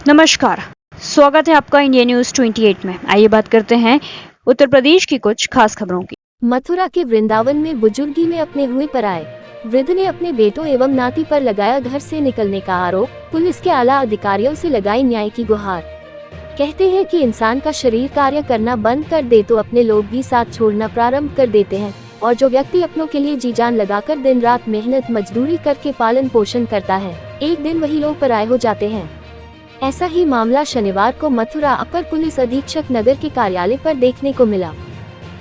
नमस्कार, स्वागत है आपका इंडिया न्यूज 28 में। आइए बात करते हैं उत्तर प्रदेश की कुछ खास खबरों की। मथुरा के वृंदावन में बुजुर्गी में अपने हुए पराये, वृद्ध ने अपने बेटों एवं नाती पर लगाया घर से निकलने का आरोप, पुलिस के आला अधिकारियों से लगाई न्याय की गुहार। कहते हैं कि इंसान का शरीर कार्य करना बंद कर दे तो अपने लोग भी साथ छोड़ना प्रारंभ कर देते हैं, और जो व्यक्ति अपनों के लिए जी जान लगाकर दिन रात मेहनत मजदूरी करके पालन पोषण करता है, एक दिन वही लोग पराये हो जाते हैं। ऐसा ही मामला शनिवार को मथुरा अपर पुलिस अधीक्षक नगर के कार्यालय पर देखने को मिला।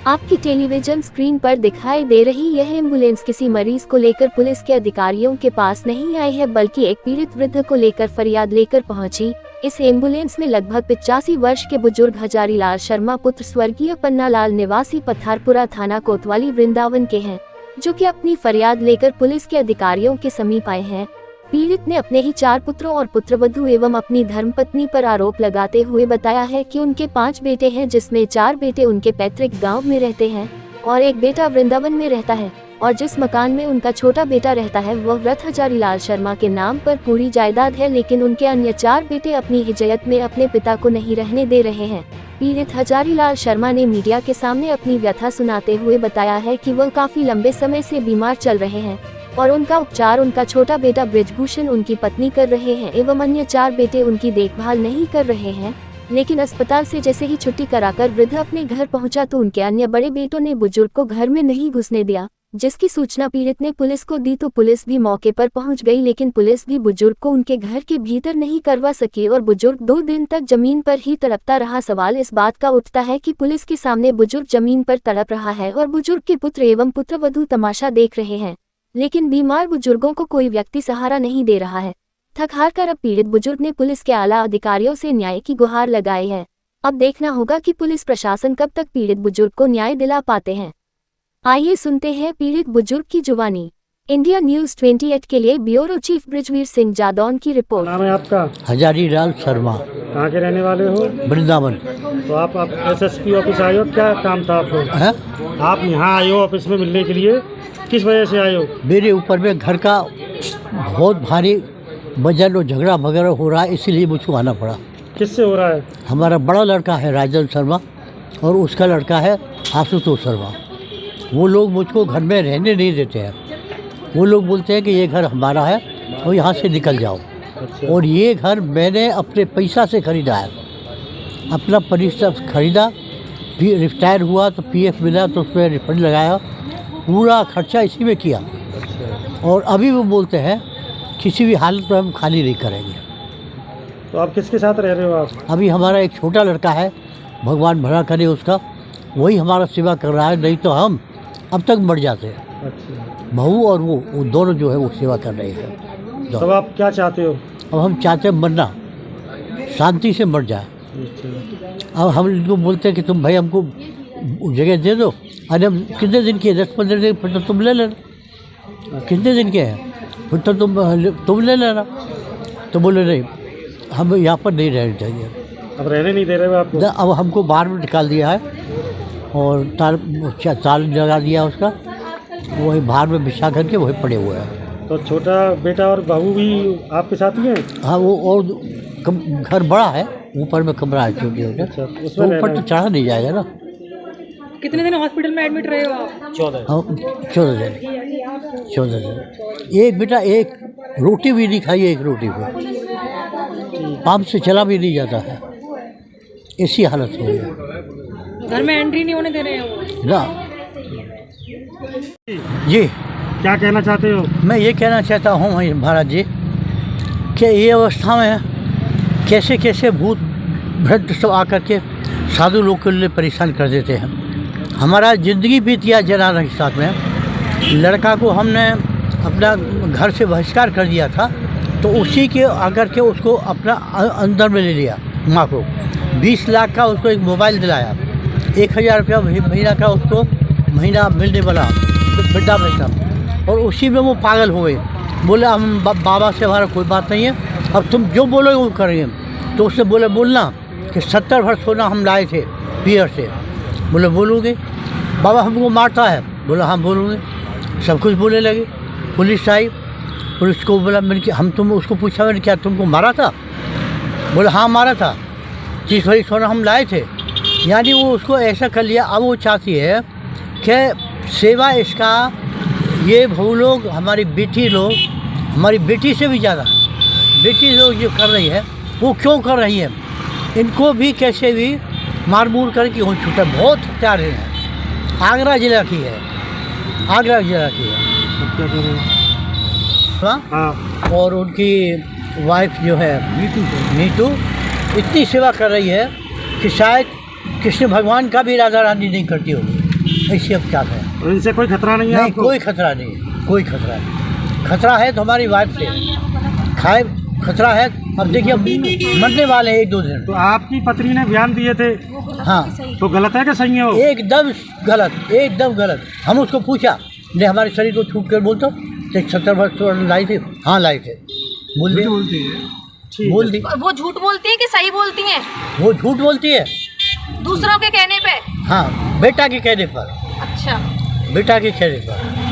आपकी टेलीविजन स्क्रीन पर दिखाई दे रही यह एम्बुलेंस किसी मरीज को लेकर पुलिस के अधिकारियों के पास नहीं आई है, बल्कि एक पीड़ित वृद्ध को लेकर फरियाद लेकर पहुंची। इस एम्बुलेंस में लगभग 85 वर्ष के बुजुर्ग हजारीलाल शर्मा पुत्र स्वर्गीय पन्नालाल निवासी पत्थरपुरा थाना कोतवाली वृंदावन के हैं, जो कि अपनी फरियाद लेकर पुलिस के अधिकारियों के समीप आए हैं। पीड़ित ने अपने ही 4 पुत्रों और पुत्रवधू एवं अपनी धर्मपत्नी पर आरोप लगाते हुए बताया है कि उनके 5 बेटे हैं, जिसमें 4 बेटे उनके पैतृक गांव में रहते हैं और एक बेटा वृंदावन में रहता है, और जिस मकान में उनका छोटा बेटा रहता है वह व्रत हजारीलाल शर्मा के नाम पर पूरी जायदाद है, लेकिन उनके अन्य 4 बेटे अपनी हिजयत में अपने पिता को नहीं रहने दे रहे हैं। पीड़ित हजारीलाल शर्मा ने मीडिया के सामने अपनी व्यथा सुनाते हुए बताया है कि वह काफी लंबे समय से बीमार चल रहे हैं और उनका उपचार उनका छोटा बेटा ब्रिजभूषण उनकी पत्नी कर रहे हैं एवं अन्य 4 बेटे उनकी देखभाल नहीं कर रहे हैं। लेकिन अस्पताल से जैसे ही छुट्टी कराकर वृद्ध अपने घर पहुंचा तो उनके अन्य बड़े बेटों ने बुजुर्ग को घर में नहीं घुसने दिया, जिसकी सूचना पीड़ित ने पुलिस को दी तो पुलिस भी मौके पर पहुंच गई, लेकिन पुलिस भी बुजुर्ग को उनके घर के भीतर नहीं करवा सकी और बुजुर्ग 2 दिन तक जमीन पर ही तड़पता रहा। सवाल इस बात का उठता है कि पुलिस के सामने बुजुर्ग जमीन पर तड़प रहा है और बुजुर्ग के पुत्र एवं पुत्रवधू तमाशा देख रहे हैं, लेकिन बीमार बुजुर्गों को कोई व्यक्ति सहारा नहीं दे रहा है। थक हार कर अब पीड़ित बुजुर्ग ने पुलिस के आला अधिकारियों से न्याय की गुहार लगाई है। अब देखना होगा कि पुलिस प्रशासन कब तक पीड़ित बुजुर्ग को न्याय दिला पाते हैं। आइए सुनते हैं पीड़ित बुजुर्ग की जुबानी। इंडिया न्यूज 28 के लिए ब्यूरो चीफ ब्रिजवीर सिंह जादौन की रिपोर्ट। नाम है आपका? हजारीलाल शर्मा। कहाँ के रहने वाले हो? वृंदावन। तो आप SSP ऑफिस आए हो, क्या काम था आपको? है? आप यहाँ आए हो ऑफिस में मिलने के लिए, किस वजह से आए हो? मेरे ऊपर में घर का बहुत भारी वजन और झगड़ा वगैरह हो रहा है, इसीलिए मुझको आना पड़ा। किससे हो रहा है? हमारा बड़ा लड़का है राजन शर्मा और उसका लड़का है आशुतोष शर्मा। वो लोग मुझको घर में रहने नहीं देते हैं। वो लोग बोलते हैं कि ये घर हमारा है और यहाँ से निकल जाओ। अच्छा। और ये घर मैंने अपने पैसा से ख़रीदा है, अपना पैसा ख़रीदा, रिटायर हुआ तो PF मिला तो उसमें रिफंड लगाया, पूरा खर्चा इसी में किया। और अभी वो बोलते हैं किसी भी हालत में हम खाली नहीं करेंगे। तो आप किसके साथ रह रहे हो आप? अभी हमारा एक छोटा लड़का है, भगवान भला करे उसका, वही हमारा सेवा कर रहा है, नहीं तो हम अब तक मर जाते हैं। अच्छा। बहू और वो दोनों जो है वो सेवा कर रहे हैं। तब आप क्या चाहते हो? अब हम चाहते हैं मरना, शांति से मर जाए। अच्छा। अब हम इनको बोलते हैं कि तुम भाई हमको जगह दे दो। अरे कितने दिन के? 10-15 दिन, फिर तो तुम ले लेना। कितने दिन के हैं? फिर तो तुम ले लेना। तो बोले नहीं, हम यहाँ पर नहीं रहना चाहिए। अब रहने नहीं दे रहे हो आपको? अब हमको बाहर में निकाल दिया है और ताल लगा दिया उसका, वही बाहर में बिछा करके वही पड़े हुए हैं। तो छोटा बेटा और बहू भी आपके साथ ही हैं? हाँ, वो और घर बड़ा है, ऊपर में कमरा है छोटे छोटे। अच्छा, तो ऊपर तो चढ़ा नहीं जाएगा ना। कितने दिन हॉस्पिटल में एडमिट रहे हो आप? 14 दिन। एक बेटा एक रोटी भी नहीं खाई, एक रोटी पे पाप से चला भी नहीं जाता है, ऐसी हालत हो गई। घर में एंट्री नहीं होने दे रहे हैं ना जी। क्या कहना चाहते हो? मैं ये कहना चाहता हूँ महाराज जी कि ये अवस्था में कैसे कैसे भूत भ्रष्ट सब आकर के साधु लोग के लिए परेशान कर देते हैं। हमारा ज़िंदगी बीत गया जनाना के साथ में। लड़का को हमने अपना घर से बहिष्कार कर दिया था, तो उसी के आकर के उसको अपना अंदर में ले लिया। माँ को 20 लाख का उसको एक मोबाइल दिलाया, 1000 रुपया महीना का उसको महीना मिलने वाला वृद्धा पेंशन, और उसी में वो पागल हो गए। बोले हम बाबा से हमारा कोई बात नहीं है, अब तुम जो बोलोगे वो करेंगे। तो उससे बोलना कि 70 भर सोना हम लाए थे पियर से। बोले बोलोगे? बाबा हमको मारता है। बोला हाँ बोलूँगे। सब कुछ बोलने लगे। पुलिस आई, पुलिस को बोला मैंने कि हम उसको पूछा मैंने क्या तुमको मारा था? बोले हाँ मारा था, 30 भरी सोना हम लाए थे। यानी वो उसको ऐसा कर लिया। अब वो चाहती है कि सेवा इसका ये बहू लोग, हमारी बेटी लोग, हमारी बेटी से भी ज़्यादा बेटी लोग जो कर रही है वो क्यों कर रही है, इनको भी कैसे भी मार मूर करके हो छूटा। बहुत हत्यारे हैं। आगरा जिला की है, आगरा जिला की है। अब क्या करें? हाँ। और उनकी वाइफ जो है नीतू इतनी सेवा कर रही है कि शायद कृष्ण भगवान का भी राधा रानी नहीं करती होगी। ऐसी अब क्या है। और इनसे कोई खतरा नहीं है? नहीं, आपको? कोई खतरा नहीं, कोई खतरा नहीं। खतरा है तो हमारी वाइफ से, खाए खतरा है। अब देखिए अब मरने वाले हैं 1-2 दिन। तो आपकी पत्नी ने बयान दिए थे, हाँ, तो गलत है कि सही है वो? एकदम गलत, एकदम गलत। हम उसको पूछा, ने हमारे शरीर को छूट कर बोलता 70 वर्ष लाई थी। हाँ लाई थे, बोल दी, बोल दी। वो झूठ बोलती है कि सही बोलती हैं? वो झूठ बोलती है। दूसरों के कहने पे? हाँ, बेटा के कहने पर। अच्छा, बेटा के कहने पर।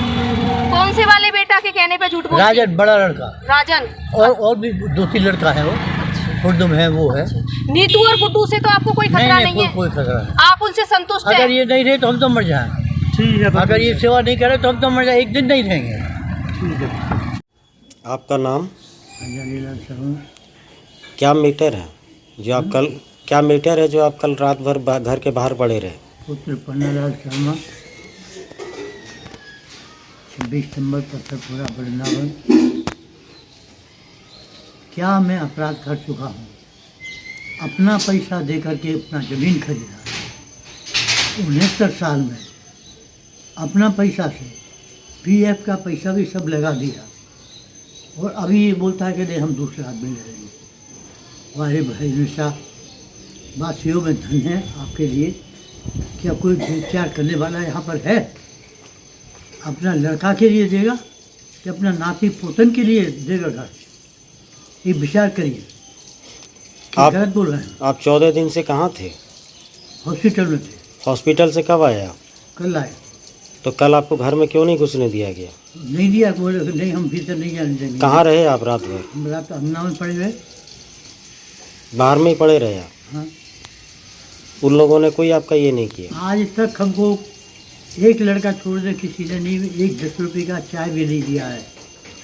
कौन से वाले बेटा के कहने पे झूठ बोलती है? राजन, बड़ा लड़का। राजन। और भी 2-3 लड़का है, वो उर्दू में है, वो है। नीतू और गुड्डू से तो आपको कोई खतरा नहीं है? कोई खतरा नहीं। आप उनसे संतुष्ट हैं? अगर ये नहीं रहे तो हम तो मर जाएं। ठीक है। तो अगर ये सेवा नहीं करे तो हम तो मर जाए, एक दिन नहीं रहेंगे। ठीक है। आपका नाम? अंजनीलाल शर्मा। क्या मैटर है जो आप कल, क्या मैटर है जो आप कल रात भर घर के बाहर पड़े रहे? पुत्र पन्नालाल शर्मा, 26 नंबर पत्थरपुरा वृंदावन। क्या मैं अपराध कर चुका हूँ? अपना पैसा दे करके अपना ज़मीन खरीदा 69 साल में, अपना पैसा से पीएफ का पैसा भी सब लगा दिया, और अभी ये बोलता है कि नहीं हम दूसरे आदमी ले लेंगे। वारे भाई निशा, वासियों में धन है आपके लिए। क्या कोई विचार करने वाला यहाँ पर है? अपना लड़का के लिए देगा कि अपना नाती पोतन के लिए देगा घर? ये विचार करिए। आप गलत बोल रहे हैं। आप 14 दिन से कहाँ थे? हॉस्पिटल में थे। हॉस्पिटल से कब आए आप? कल आए। तो कल आपको घर में क्यों नहीं घुसने दिया गया? नहीं दिया, बोले नहीं हम भीतर नहीं जाने देंगे। कहाँ रहे आप रात भर? हम रात अंगना में पड़े गए। बाहर में ही पड़े रहे आप? हाँ। उन लोगों ने कोई आपका ये नहीं किया? आज तक हमको एक लड़का छोड़ दे किसी ने नहीं, एक 10 रुपये का चाय भी नहीं दिया है।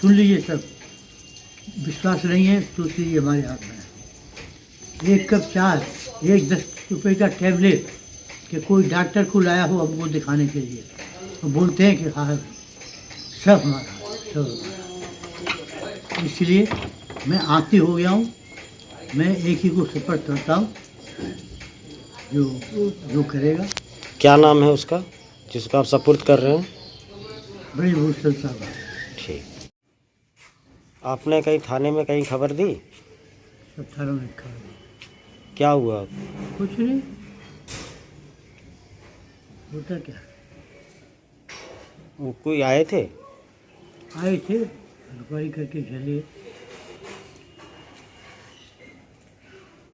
सुन लीजिए सब, विश्वास नहीं है तो लीजिए हमारे हाथ में। एक कप चाय, एक 10 रुपये का टैबलेट, कि कोई डॉक्टर को लाया हो हमको दिखाने के लिए, तो बोलते हैं कि हाँ सब हमारा, सब। इसलिए मैं आती हो गया हूँ। मैं एक ही को सपोर्ट करता हूँ, जो करेगा। क्या नाम है उसका जिसको आप सपुर्द कर रहे हैं? ब्रजभूषण साहब। ठीक। आपने कहीं थाने में कहीं खबर दी? सब थानों में खा। क्या हुआ? कुछ नहीं, होता क्या। वो कोई आए थे? आए थे, रुपये करके चले।